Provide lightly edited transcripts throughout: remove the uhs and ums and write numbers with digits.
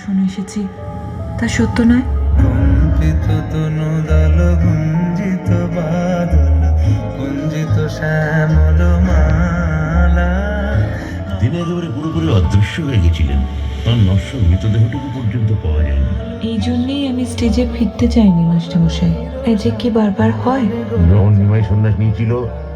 শুনে এসেছি তা সত্য নয়। কম্পিত তনুদল গুঞ্জিত বাদল গুঞ্জিত শ্যামল মালা। তিনি একেবারে পুরোপুরি অদৃশ্য হয়ে গেছিলেন, তার নশ্বর মৃতদেহটুকু পর্যন্ত পাওয়া যায়নি। এই জন্যই আমি স্টেজে ফিরতে চাইনি মাস্টারমশাই। এই যে কি বারবার হয়। যেমন নিমাই সন্ন্যাস নিয়েছিল,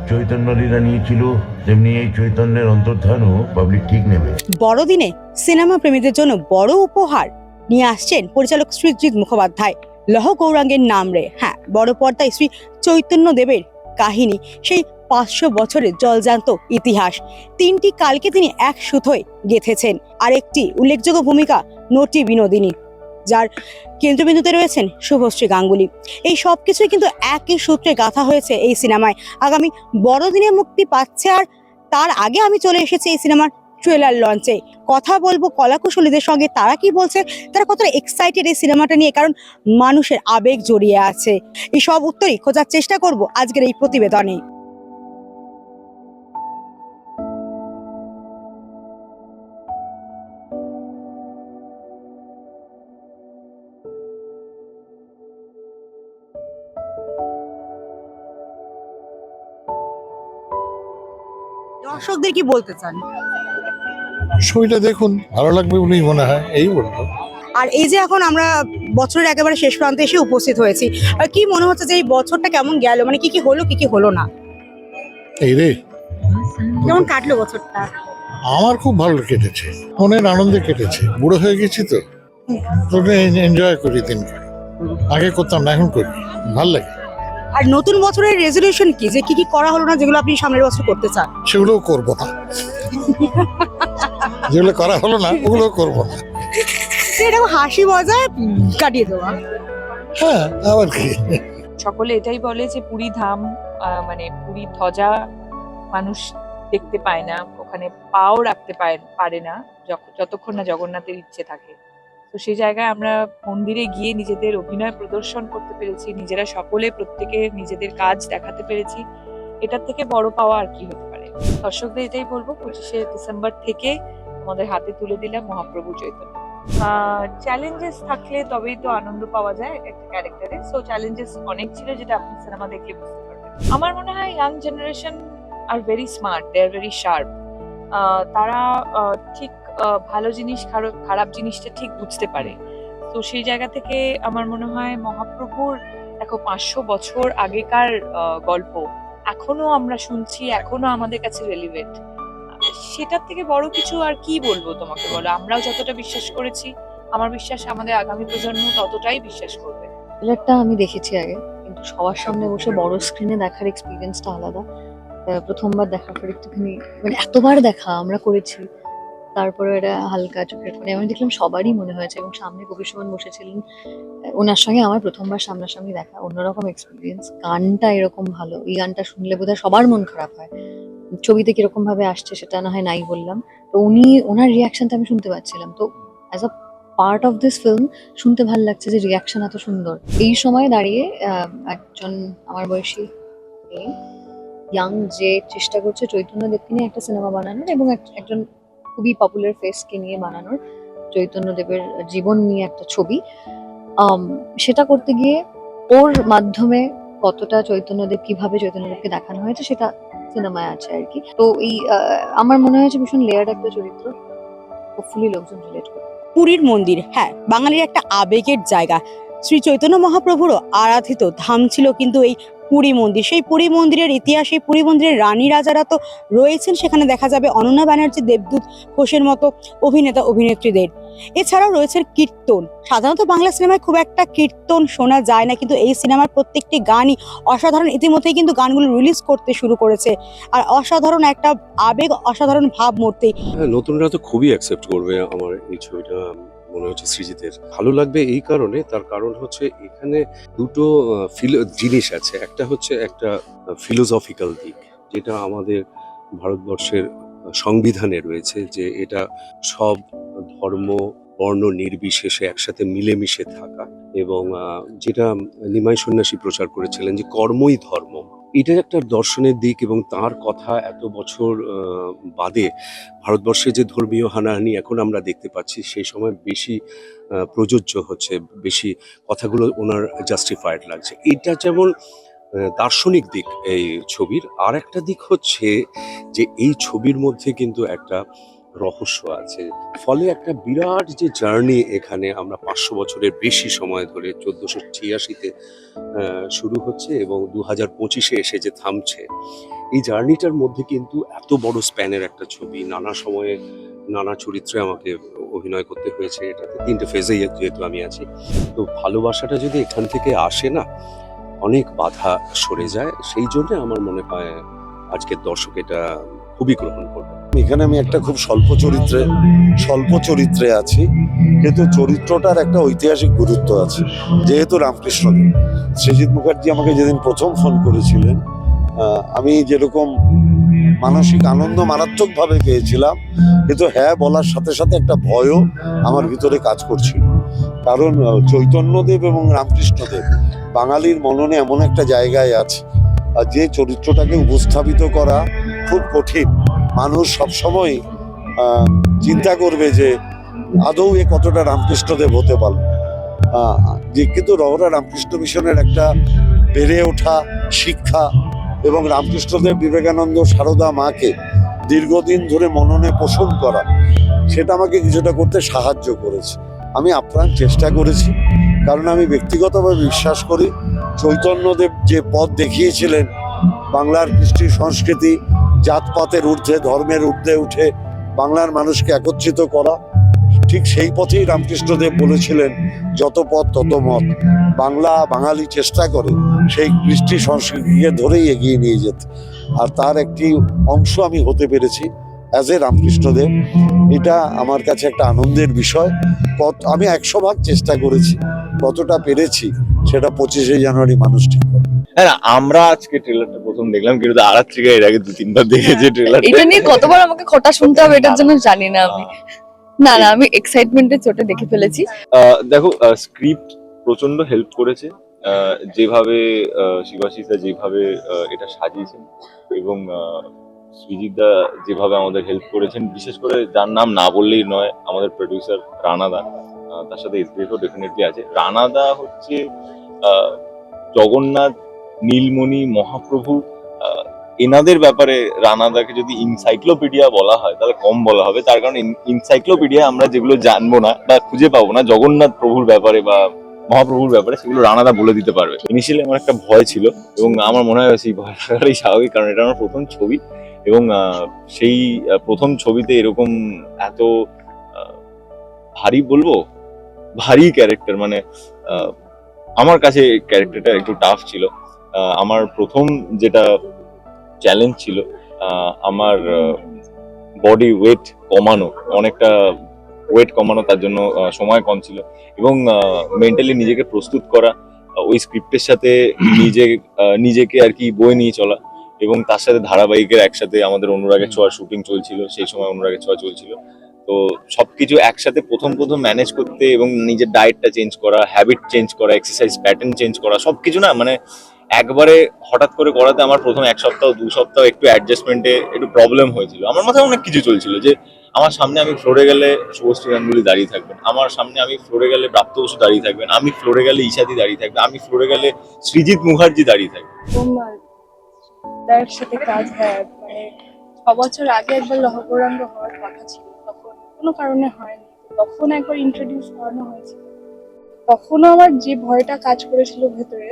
চৈতন্য লীলা নিয়েছিল, তেমনি এই চৈতন্যের অন্তর্ধানও পাবলিক ঠিক নেবে। বড়দিনে সিনেমা প্রেমীদের জন্য বড় উপহার নিয়ে আসছেন পরিচালক সৃজিত মুখোপাধ্যায়। লহ গৌরাঙ্গের নাম রে। হ্যাঁ, বড় পর্দায় শ্রী চৈতন্য দেবের কাহিনী, সেই 500 বছরের জলজান্ত ইতিহাস। 3টি কালকে তিনি এক সুতোয় গেঁথেছেন। আর একটি উল্লেখযোগ্য ভূমিকা নটি বিনোদিনী, যার কেন্দ্রবিন্দুতে রয়েছেন শুভশ্রী গাঙ্গুলি। এই সব কিছুই কিন্তু একই সূত্রে গাঁথা হয়েছে এই সিনেমায়। আগামী বড়দিনে মুক্তি পাচ্ছে, আর তার আগে আমি চলে এসেছি এই সিনেমার ট্রেলার লঞ্চে। কথা বলবো কলাকুশলীদের সঙ্গে, তারা কি বলছে, তারা কতটা এক্সাইটেড এই সিনেমাটা নিয়ে, কারণ মানুষের আবেগ জড়িয়ে আছে। এই সব উত্তরই খোঁজার চেষ্টা করব আজকের এই প্রতিবেদনে। দর্শকদের কি বলতে চান? ছবিটা দেখুন, ভালো লাগবে বলেই মনে হয়, এই বলবো। আর এই যে এখন আমরা বছরের একেবারে শেষ প্রান্তে এসে উপস্থিত হয়েছি, আর কি মনে হচ্ছে যে এই বছরটা কেমন গেল, মানে কি কি হলো কি কি হলো না, এই রে, কেমন কাটলো বছরটা? আমার খুব ভালো কেটেছে, মনের আনন্দে কেটেছে। বুড়ো হয়ে গেছি তো, এনজয় করি দিন। আগে করতাম না, এখন করি, ভাল লাগে। আর নতুন বছরের রেজলিউশন কি, যে কি কি করা হলো না যেগুলো আপনি সামনের বছর করতে চান? সেগুলোও করবো না, যেগুলো করা হলো না ওগুলোও করবো না। এরকম হাসি মজায় কাটিয়ে দেওয়া। হ্যাঁ, আবার কি। সকলে এটাই বলে যে পুরী ধাম, মানে পুরী ধ্বজা মানুষ দেখতে পায় না, ওখানে পাও রাখতে পারে না যতক্ষণ না জগন্নাথের ইচ্ছে থাকে। তো সেই জায়গায় আমরা মন্দিরে গিয়ে নিজেদের অভিনয় প্রদর্শন করতে পেরেছি, নিজেরা সকলে প্রত্যেকে নিজেদের কাজ দেখাতে পেরেছি। এটার থেকে বড় পাওয়া আর কি হতে পারে। দর্শকদের এটাই বলবো, 25শে ডিসেম্বর থেকে আমাদের হাতে তুলে দিলাম মহাপ্রভু চৈতন্য। চ্যালেঞ্জেস থাকলে তবেই তো আনন্দ পাওয়া যায় একটা ক্যারেক্টারে। সো চ্যালেঞ্জেস অনেক ছিল, যেটা আপনি সিনেমা দেখলে বুঝতে পারবেন। আমার মনে হয় ইয়াং জেনারেশন আর very smart, they are very sharp. তারা ঠিক ভালো জিনিস খারাপ জিনিসটা ঠিক বুঝতে পারে। তো সেই জায়গা থেকে আমার মনে হয় মহাপ্রভুর, দেখো 500 বছর আগেকার গল্প এখনো আমরা শুনছি, এখনো আমাদের কাছে রেলিভেন্ট। সেটার থেকে বড় কিছু আর কি বলবো তোমাকে, বলো। আমরাও যতটা বিশ্বাস করেছি, আমার বিশ্বাস আমাদের আগামী প্রজন্ম ততটাই বিশ্বাস করবে। ট্রেলারটা আমি দেখেছি আগে, কিন্তু সবার সামনে বসে বড় স্ক্রিনে দেখার এক্সপিরিয়েন্সটা আলাদা। প্রথমবার দেখার পর একটুখানি, মানে এতবার দেখা আমরা করেছি, তারপরে এটা হালকা চোখের কোণে আমি দেখলাম সবারই মনে হয়েছে। এবং সামনে কবির সুমন বসেছিলেন, ওনার সঙ্গে আমার প্রথমবার সামনাসামনি দেখা, অন্যরকম এক্সপিরিয়েন্স। গানটা এরকম ভালো, এই গানটা শুনলে বোধহয় সবার মন খারাপ হয়। ছবিতে কিরকম ভাবে আসছে সেটা না হয় নাই বললাম, তো ওনার রিয়াকশনটা আমি শুনতে পাচ্ছিলাম। তো as a part of this film শুনতে ভালো লাগছে যে রিয়াকশন এত সুন্দর। এই সময় দাঁড়িয়ে একজন আমার বয়সী ইয়াং যে চেষ্টা করছে চৈতন্যদেবকে নিয়ে একটা সিনেমা বানানোর, এবং একজন খুবই পপুলার ফেসকে নিয়ে বানানোর, চৈতন্যদেবের জীবন নিয়ে একটা ছবি, সেটা করতে গিয়ে ওর মাধ্যমে কতটা চৈতন্যদেব, কিভাবে চৈতন্যদেবকে দেখানো হয়েছে সেটা সিনেমায় আছে আর কি। তো এই আমার মনে হয়েছে ভীষণ লেয়ার্ড একটা চরিত্র, হোপফুলি লোকজন রিলেট করবে। পুরীর মন্দির, হ্যাঁ, বাঙালির একটা আবেগের জায়গা। শ্রী চৈতন্য মহাপ্রভুরও আরাধিত ধাম ছিল কিন্তু এই পুরী মন্দির। সেই পুরী মন্দিরের ইতিহাস, সেই পুরী মন্দিরের রানী রাজারা তো রয়েছেন সেখানে। দেখা যাবে অনন্যা ব্যানার্জি, দেবদূত ঘোষের মতো অভিনেতা অভিনেত্রীদের। এছাড়াও রয়েছে কীর্তন। সাধারণত বাংলা সিনেমায় খুব একটা কীর্তন শোনা যায় না, কিন্তু এই সিনেমার প্রত্যেকটি গানই অসাধারণ। ইতিমধ্যেই কিন্তু গানগুলো রিলিজ করতে শুরু করেছে, আর অসাধারণ একটা আবেগ, অসাধারণ ভাবমূর্তি। নতুনরা তো খুবই অ্যাকসেপ্ট করবে আমার এই ছবিটা, মনে হচ্ছে সৃজিতের ভালো লাগবে। এই কারণে, তার কারণ হচ্ছে এখানে দুটো জিনিস আছে। একটা হচ্ছে একটা ফিলোসফিক্যাল দিক, যেটা আমাদের ভারতবর্ষের সংবিধানে রয়েছে, যে এটা সব ধর্ম বর্ণ নির্বিশেষে একসাথে মিলেমিশে থাকা, এবং যেটা নিমাই সন্ন্যাসী প্রচার করেছিলেন যে কর্মই ধর্ম। এটা একটা দর্শনের দিক এবং তার কথা এত বছর বাদে ভারতবর্ষে যে ধর্মীয় হানাহানি এখন আমরা দেখতে পাচ্ছি সেই সময় বেশি প্রযোজ্য হচ্ছে, বেশি কথাগুলো ওনার জাস্টিফাইড লাগছে। এটা যেমন দার্শনিক দিক এই ছবির, আর একটা দিক হচ্ছে যে এই ছবির মধ্যে কিন্তু একটা রহস্য আছে। ফলে একটা বিরাট যে জার্নি এখানে আমরা 500 বছরের বেশি সময় ধরে 1486-তে শুরু হচ্ছে এবং 2025-এ এসে যে থামছে, এই জার্নিটার মধ্যে কিন্তু এত বড় স্প্যানের একটা ছবি, নানা সময়ে নানা চরিত্রে আমাকে অভিনয় করতে হয়েছে। এটাতে 3টে ফেজে যেহেতু আমি আছি, তো ভালোবাসাটা যদি এখান থেকে আসে না, অনেক বাধা সরে যায়। সেই জন্য আমার মনে হয় আজকের দর্শক এটা খুবই গ্রহণ করবে। এখানে আমি একটা খুব স্বল্প চরিত্রে আছি, কিন্তু চরিত্রটার একটা ঐতিহাসিক গুরুত্ব আছে। যেহেতু রামকৃষ্ণদেব, সৃজিত মুখার্জি আমাকে যেদিন প্রথম ফোন করেছিলেন, আমি যেরকম মানসিক আনন্দ মারাত্মকভাবে পেয়েছিলাম, কিন্তু হ্যাঁ বলার সাথে সাথে একটা ভয়ও আমার ভিতরে কাজ করছিল। কারণ চৈতন্যদেব এবং রামকৃষ্ণদেব বাঙালির মননে এমন একটা জায়গায় আছে, আর যে চরিত্রটাকে উপস্থাপিত করা খুব কঠিন। মানুষ সবসময় চিন্তা করবে যে আদৌ এ কতটা রামকৃষ্ণদেব হতে পারল। যে কিন্তু রহরা রামকৃষ্ণ মিশনের একটা বেড়ে ওঠা শিক্ষা এবং রামকৃষ্ণদেব, বিবেকানন্দ, সারদা মাকে দীর্ঘদিন ধরে মননে পোষণ করা, সেটা আমাকে কিছুটা করতে সাহায্য করেছে। আমি আপ্রাণ চেষ্টা করেছি, কারণ আমি ব্যক্তিগতভাবে বিশ্বাস করি চৈতন্যদেব যে পথ দেখিয়েছিলেন বাংলার কৃষ্টি সংস্কৃতি, জাতপাতের ঊর্ধ্বে, ধর্মের ঊর্ধ্বে উঠে বাংলার মানুষকে একত্রিত করা, ঠিক সেই পথেই রামকৃষ্ণদেব বলেছিলেন যত পথ তত মত। বাঙালি চেষ্টা করে সেই কৃষ্টি সংস্কৃতিকে ধরেই এগিয়ে নিয়ে যেতে, আর তার একটি অংশ আমি হতে পেরেছি অ্যাজ এ রামকৃষ্ণদেব। এটা আমার কাছে একটা আনন্দের বিষয়। আমি 100 ভাগ চেষ্টা করেছি, কতটা পেরেছি সেটা 25শে জানুয়ারি মানুষ ঠিক করে। হ্যাঁ, আমরা আজকে ট্রেলারটা প্রথম দেখলাম, কিন্তু আরাত্রিকা এর আগে 2-3 বার দেখেছি ট্রেলার। এটা নিয়ে কতবার আমাকে খোটা শুনতে হবে এটার জন্য জানি না আমি। না আমি এক্সাইটমেন্টের চোটে দেখে ফেলেছি। দেখো, স্ক্রিপ্ট প্রচন্ড হেল্প করেছে, যেভাবে শিবাশিসা যেভাবে এটা সাজিয়েছেন এবং সৃজিত দা যেভাবে আমাদের হেল্প করেছেন, বিশেষ করে যার নাম না বললেই নয়, আমাদের প্রডিউসার রানাদা, তার সাথে এসবিএফও ডেফিনেটলি আছে। রানাদা হচ্ছে জগন্নাথ, নীলমণি, মহাপ্রভু, এনাদের ব্যাপারে রানাদাকে যদি ইনসাইক্লোপিডিয়া বলা হয় তাহলে কম বলা হবে। তার কারণ ইনসাইক্লোপিডিয়া আমরা যেগুলো জানবো না বা খুঁজে পাবো না জগন্নাথ প্রভুর ব্যাপারে বা মহাপ্রভুর ব্যাপারে, সেগুলো রানাদা বলে দিতে পারবে। ইনিশিয়ালি আমার একটা ভয় ছিল এবং আমার মনে হয় সেই ভয় থাকাটাই স্বাভাবিক, কারণ এটা আমার প্রথম ছবি এবং সেই প্রথম ছবিতে এরকম এত ভারী ক্যারেক্টার, মানে আমার কাছে ক্যারেক্টারটা একটু টাফ ছিল। আমার প্রথম যেটা চ্যালেঞ্জ ছিল, আমার বডি ওয়েট কমানো, অনেকটা ওয়েট কমানো, তার জন্য সময় কম ছিল এবং মেন্টালি নিজেকে প্রস্তুত করা, ওই স্ক্রিপ্টের সাথে নিজেকে আর কি বয়ে নিয়ে চলা এবং তার সাথে ধারাবাহিকের একসাথে আমাদের অনুরাগের ছোঁয়া শুটিং চলছিল, সেই সময় অনুরাগের ছোঁয়া চলছিল। তো সবকিছু একসাথে প্রথম ম্যানেজ করতে এবং নিজের ডায়েটটা চেঞ্জ করা, হ্যাবিট চেঞ্জ করা, এক্সারসাইজ প্যাটার্ন চেঞ্জ করা, সবকিছু না মানে একবারে হঠাৎ করে করাতে আমার প্রথম 1 সপ্তাহ 2 সপ্তাহ একটু অ্যাডজাস্টমেন্টে একটু প্রবলেম হয়েছিল। আমার মাথায় অনেক কিছু চলছিল যে আমার সামনে আমি ফ্লোরে গেলে শুভশ্রী গাঙ্গুলি দাঁড়িয়ে থাকবেন, আমার সামনে আমি ফ্লোরে গেলে প্রাপ্ত বসু দাঁড়িয়ে থাকবেন, আমি ফ্লোরে গেলে ঈশাদি দাঁড়িয়ে থাকবে, আমি ফ্লোরে গেলে সৃজিত মুখার্জি দাঁড়িয়ে থাকবে। তার সাথে কাজ, হ্যাঁ মানে 6 বছর আগে একবার লহগৌরাঙ্গ হওয়ার কথা ছিল, তখন কোনো কারণে হয়নি। তখন একবার ইন্ট্রোডিউস করানো হয়েছিল, তখনও আমার যে ভয়টা কাজ করেছিল ভেতরে,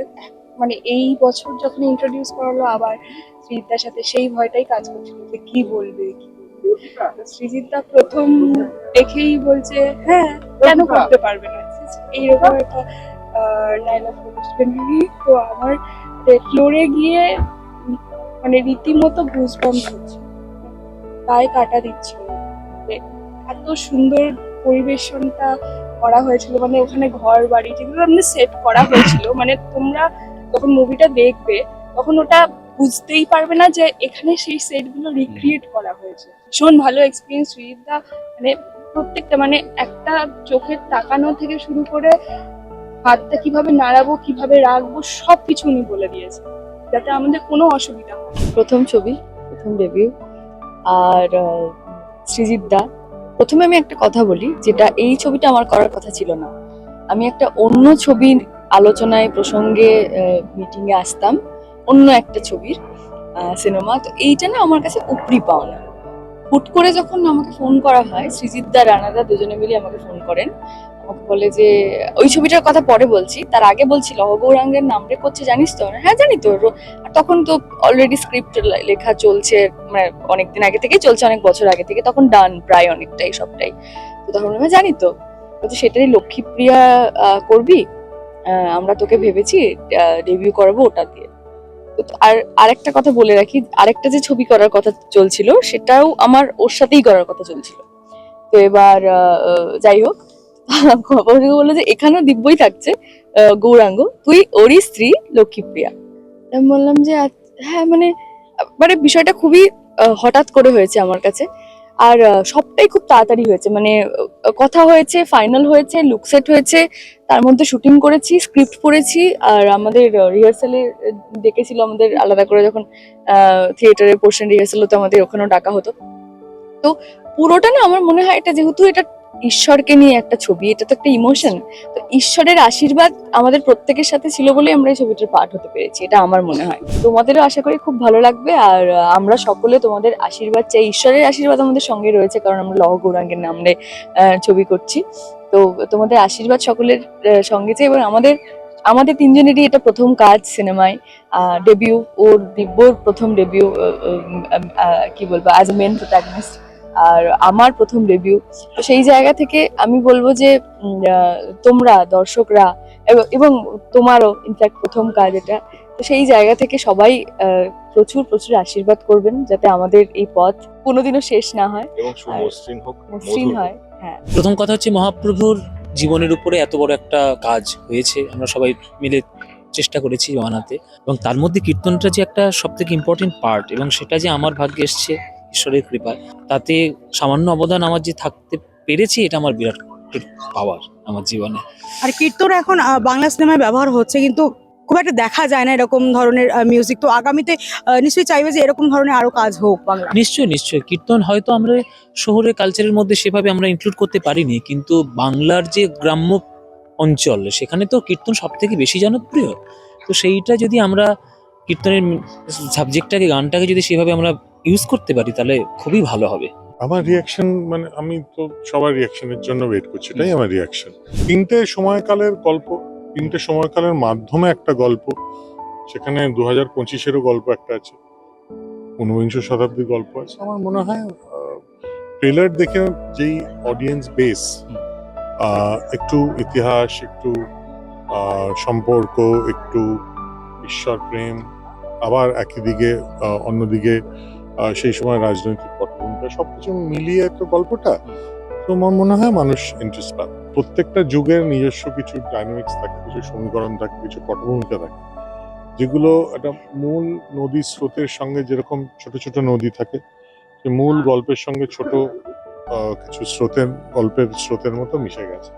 মানে এই বছর যখন ইন্ট্রোডিউস করালো আবার সৃজিতার সাথে, সেই ভয়টাই কাজ করছিল যে কি বলবে। সৃজিতা প্রথম দেখেই বলছে হ্যাঁ কেন করতে পারবে না, এইরকম একটা ডায়লগ বলেছিলেন। তো আমার ফ্লোরে গিয়ে মানে রীতিমতো গুজবাম্পস হচ্ছে, গায়ে কাটা দিচ্ছিল। এত সুন্দর পরিবেশনটা করা হয়েছিল, মানে ওখানে ঘর বাড়ি যেগুলো আমাদের সেট করা হয়েছিল, মানে তোমরা যখন মুভিটা দেখবে তখন ওটা বুঝতেই পারবে না যে এখানে সেই সেটগুলো রিক্রিয়েট করা হয়েছে। ভীষণ ভালো এক্সপিরিয়েন্স। সৃজিতদা মানে প্রত্যেকটা, মানে একটা চোখের তাকানো থেকে শুরু করে হাতটা কিভাবে নাড়াবো, কিভাবে রাখবো, সবকিছু উনি বলে দিয়েছে। যাতে আমাদের কোনো অসুবিধা হয় না। প্রথম ছবি, প্রথম ডেবিউ। আর সৃজিত দা, প্রথমে আমি একটা কথা বলি, যেটা এই ছবিটা আমার করার কথা ছিল না। আমি একটা অন্য ছবির আলোচনায় প্রসঙ্গে মিটিংয়ে আসতাম, অন্য একটা ছবির সিনেমা। তো এইটা না আমার কাছে উপরি পাওনা। হুট করে যখন আমাকে ফোন করা হয়, সৃজিত দা, রানা দা দুজনে মিলে আমাকে ফোন করেন, আমাকে বলে যে ওই ছবিটার কথা পরে বলছি, তার আগে বলছি লহ গৌরাঙ্গের নাম রে করছে, জানিস তো? হ্যাঁ জানি তো। আর তখন তো অলরেডি স্ক্রিপ্ট লেখা চলছে, মানে অনেকদিন আগে থেকেই চলছে, অনেক বছর আগে থেকে, তখন ডান প্রায় অনেকটাই সবটাই। তো তখন আমি জানি তো, বলছে সেটারই লক্ষ্মীপ্রিয়া করবি, আমরা তোকে ভেবেছি ডেবিউ করাবো ওটা দিয়ে। আর আরেকটা কথা বলে রাখি, আরেকটা যে ছবি করার কথা চলছিল সেটাও আমার ওর সাথেই করার কথা চলছিল। তো এবার যাই হোক, বললো যে এখানেও দিব্যই থাকছে গৌরাঙ্গ, তুই ওরই স্ত্রী লক্ষ্মীপ্রিয়া। আমি বললাম যে হ্যাঁ, মানে মানে বিষয়টা খুবই হঠাৎ করে হয়েছে আমার কাছে। আর সবটাই খুব তাড়াতাড়ি হয়েছে, মানে কথা হয়েছে, ফাইনাল হয়েছে, লুক সেট হয়েছে, তার মধ্যে শুটিং করেছি, স্ক্রিপ্ট পড়েছি, আর আমাদের রিহার্সালে ডেকেছিল আমাদের আলাদা করে, যখন থিয়েটারের পোর্শন রিহার্সাল হতো আমাদের ওখানেও ডাকা হতো। তো পুরোটা না আমার মনে হয়, এটা যেহেতু এটা ঈশ্বরকে নিয়ে একটা ছবি, এটা তো একটা ইমোশন, তো ঈশ্বরের আশীর্বাদ আমাদের প্রত্যেকের সাথে ছিল বলেই আমরা এই ছবিটার পার্ট হতে পেরেছি, এটা আমার মনে হয়। তোমাদেরও আশা করি খুব ভালো লাগবে। আর আমরা সকলে তোমাদের আশীর্বাদ চাই, ঈশ্বরের আশীর্বাদ আমাদের সঙ্গে রয়েছে, কারণ আমরা লহ গৌরাঙ্গের নামে ছবি করছি। তো তোমাদের আশীর্বাদ সকলের সঙ্গে চাই। এবং আমাদের তিনজনেরই এটা প্রথম কাজ সিনেমায়, ডেবিউ, ওর দিব্যর প্রথম ডেবিউ, কি বলবো, অ্যাজ এ মেন প্রোটাগনিস্ট, আর আমার প্রথম ডেবিউ। তো সেই জায়গা থেকে আমি বলবো যে তোমরা দর্শকরা এবং তোমারও ইনফ্যাক্ট প্রথম কাজ এটা, তো সেই জায়গা থেকে সবাই প্রচুর প্রচুর আশীর্বাদ করবেন, যাতে আমাদের এই পথ কোনোদিনও শেষ না হয় এবং সুমসৃণ হোক, মসৃণ হয়। হ্যাঁ, প্রথম কথা হচ্ছে মহাপ্রভুর জীবনের উপরে এত বড় একটা কাজ হয়েছে, আমরা সবাই মিলে চেষ্টা করেছি বানাতে, এবং তার মধ্যে কীর্তনটা যে একটা সব থেকে ইম্পর্টেন্ট পার্ট, এবং সেটা যে আমার ভাগ্যে এসছে ঈশ্বরের কৃপায়, তাতে সামান্য অবদান আমার যে থাকতে পেরেছি, এটা আমার বিরাট পাওয়ার আমার জীবনে। আর কীর্তন এখন বাংলা সিনেমায় ব্যবহার হচ্ছে, কিন্তু খুব একটা দেখা যায় না এরকম ধরনের মিউজিক। তো আগামীতে নিশ্চয়ই চাইবে যে এরকম ধরনের আরো কাজ হোক বাংলা। নিশ্চয়ই নিশ্চয়ই, কীর্তন হয়তো আমরা শহরের কালচারের মধ্যে সেভাবে আমরা ইনক্লুড করতে পারিনি, কিন্তু বাংলার যে গ্রাম্য অঞ্চল, সেখানে তো কীর্তন সব থেকে বেশি জনপ্রিয়। তো সেইটা যদি আমরা কীর্তনের সাবজেক্টটাকে, গানটাকে যদি সেভাবে আমরা ইউজ করতে পারি, তাহলে খুবই ভালো হবে। আমার রিয়াকশন, মানে আমি তো সবার রিয়াকশনের জন্য ওয়েট করছি, এটাই আমার রিয়াকশন। তিনটে সময়কালের গল্প, তিনটে সময়কালের মাধ্যমে একটা গল্প, সেখানে 2025-এরও গল্প একটা আছে, 19বিংশ শতাব্দীর গল্প আছে। আমার মনে হয় ট্রেলার দেখে যেই অডিয়েন্স বেস, একটু ইতিহাস, একটু সম্পর্ক, একটু ঈশ্বর প্রেম, আবার একই দিকে অন্যদিকে সেই সময় রাজনৈতিক পটভূমিকা, সবকিছু মিলিয়ে একটা গল্পটা, তো আমার মনে হয় মানুষ ইন্টারেস্ট পাবে। প্রত্যেকটা যুগের নিজস্ব কিছু ডাইনামিক্স থাকে, কিছু সমীকরণ থাকে, কিছু পটভূমিকা থাকে, যেগুলো একটা মূল নদী স্রোতের সঙ্গে যেরকম ছোট ছোট নদী থাকে, সে মূল গল্পের সঙ্গে ছোট কিছু গল্পের স্রোতের মতো মিশে গেছে,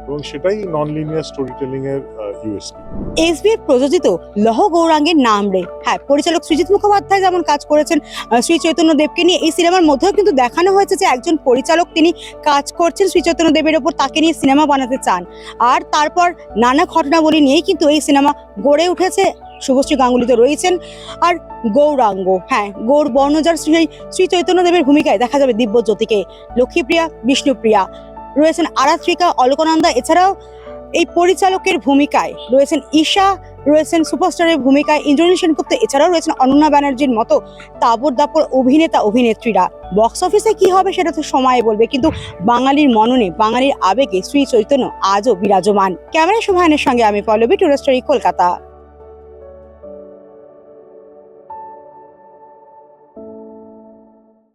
এবং সেটাই নন লিনিয়ার স্টোরি টেলিং এর ইউএসপি। এসবিএফ প্রযোজিত লহ গৌরাঙ্গের নাম রে, হ্যাঁ, পরিচালক সৃজিত মুখোপাধ্যায় যেমন কাজ করেছেন শ্রী চৈতন্য দেবকে নিয়ে, এই সিনেমার মধ্যেও কিন্তু দেখানো হয়েছে যে একজন পরিচালক তিনি কাজ করছেন শ্রী চৈতন্য দেবের ওপর, তাকে নিয়ে সিনেমা বানাতে চান। আর তারপর নানা ঘটনাবলী নিয়েই কিন্তু এই সিনেমা গড়ে উঠেছে। শুভশ্রী গাঙ্গুলি তো রয়েছেন, আর গৌরাঙ্গ, হ্যাঁ, গৌর বর্ণজার শ্রী চৈতন্য দেবের ভূমিকায় দেখা যাবে দিব্যজ্যোতিকে, লক্ষ্মীপ্রিয়া, বিষ্ণুপ্রিয়া রয়েছেন, আরাত্রিকা, অলকানন্দা। এছাড়াও এই পরিচালকের ভূমিকায় রয়েছেন ঈশা, রয়েছেন সুপারস্টারের ভূমিকায় ইন্দ্রনীল সেনগুপ্ত, এছাড়াও রয়েছেন অনন্যা ব্যানার্জির মতো তাবড় দাপড় অভিনেতা অভিনেত্রীরা। বক্স অফিসে কি হবে সেটা তো সময় বলবে, কিন্তু বাঙালির মননে, বাঙালির আবেগে শ্রী চৈতন্য আজও বিরাজমান। ক্যামেরা শুভায়নের সঙ্গে আমি পল্লবী, টুরিস্ট স্টোরি, কলকাতা।